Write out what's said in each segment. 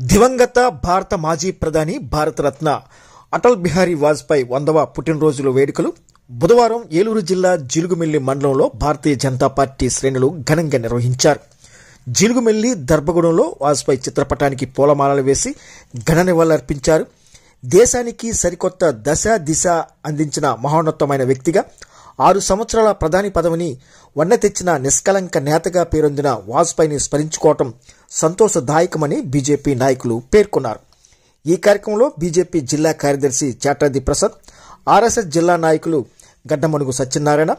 దివంగత భారత మాజీ ప్రధాని భారతరత్న అటల్ బిహారీ వాజ్పేయి 100వ పుట్టినరోజు వేడుకలు బుధవారం ఏలూరు జిల్లా జిలుగుమిల్లి మండలంలో భారతీయ జనతా పార్టీ శ్రేణులు ఘనంగా నిర్వహించారు. జిలుగుమిల్లి దర్భగూడెంలో వాజ్పేయి చిత్రపటానికి పూలమాలలు వేసి ఘన నివాళులర్పించారు. దేశానికి సరికొత్త దిశ అందించిన మహోన్నతమైన వ్యక్తిగా 6 సంవత్సరాల ప్రధాని పదవిని వన్నె తెచ్చిన నిష్కలంక నేతగా పేరొందిన వాజ్పేయిని స్మరించుకోవటం సంతోషదాయకమని బీజేపీ నాయకులు పేర్కొన్నారు. ఈ కార్యక్రమంలో బీజేపీ జిల్లా కార్యదర్శి చాటాది ప్రసాద్, ఆర్ఎస్ఎస్ జిల్లా నాయకులు గడ్డమణుగు సత్యనారాయణ,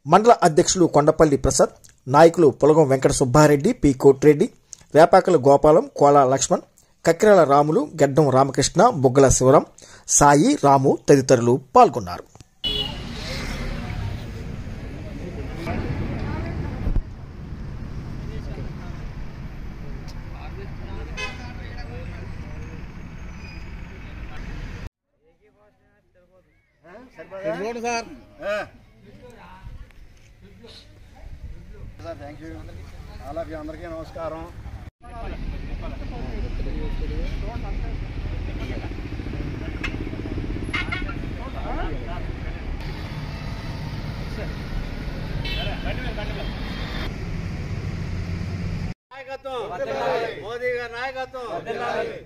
మండల అధ్యక్షులు కొండపల్లి ప్రసాద్, నాయకులు పులగం వెంకట సుబ్బారెడ్డి, పి కోటిరెడ్డి, రేపాకల గోపాలం, కోలా లక్ష్మణ్, కక్కిరాల రాములు, గడ్డం రామకృష్ణ, బుగ్గల శివరాం, సాయి, రాము తదితరులు పాల్గొన్నారు. Thank you all of you. అందరికీ నమస్కారం. నాయకత్వం మోదీ గారి నాయకత్వం,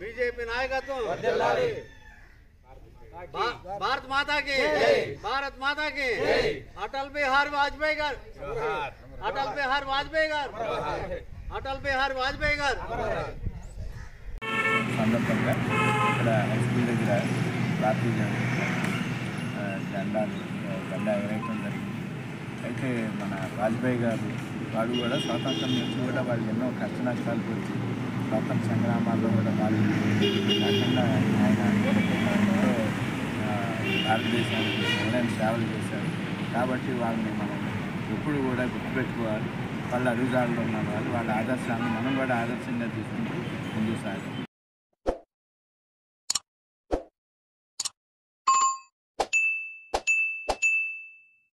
బీజేపీ నాయకత్వం, భారత్ మాతాకి భారత్ మాతాకి అటల్ బిహారీ వాజ్పేయి గారు, అటల్ బిహారీ వాజ్పేయి గారు, అటల్ బిహారీ వాజ్పేయి గారు. సందర్భంగా ఇక్కడ హై స్కూల్ దగ్గర భారతీయ జెండా ఎగరేయటం జరిగింది. అయితే మన వాజ్పేయి గారు వాడు కూడా స్వాతంత్రం నుంచి కూడా వాళ్ళు ఎన్నో కష్ట నష్టాలు వచ్చి స్వాతంత్ర సంగ్రామాల్లో కూడా కాకుండా ఆయన ఎంతో భారతదేశానికి ఎన్నైనా సేవలు చేశారు. కాబట్టి వాళ్ళని మనం ఎప్పుడు కూడా గుర్తుపెట్టుకోవాలి. వాళ్ళ అడుగుజాడలో ఉన్న వాళ్ళ ఆదర్శాన్ని మనం కూడా ఆదర్శంగా తీసుకుంటూ ముందుకు సాగాలి.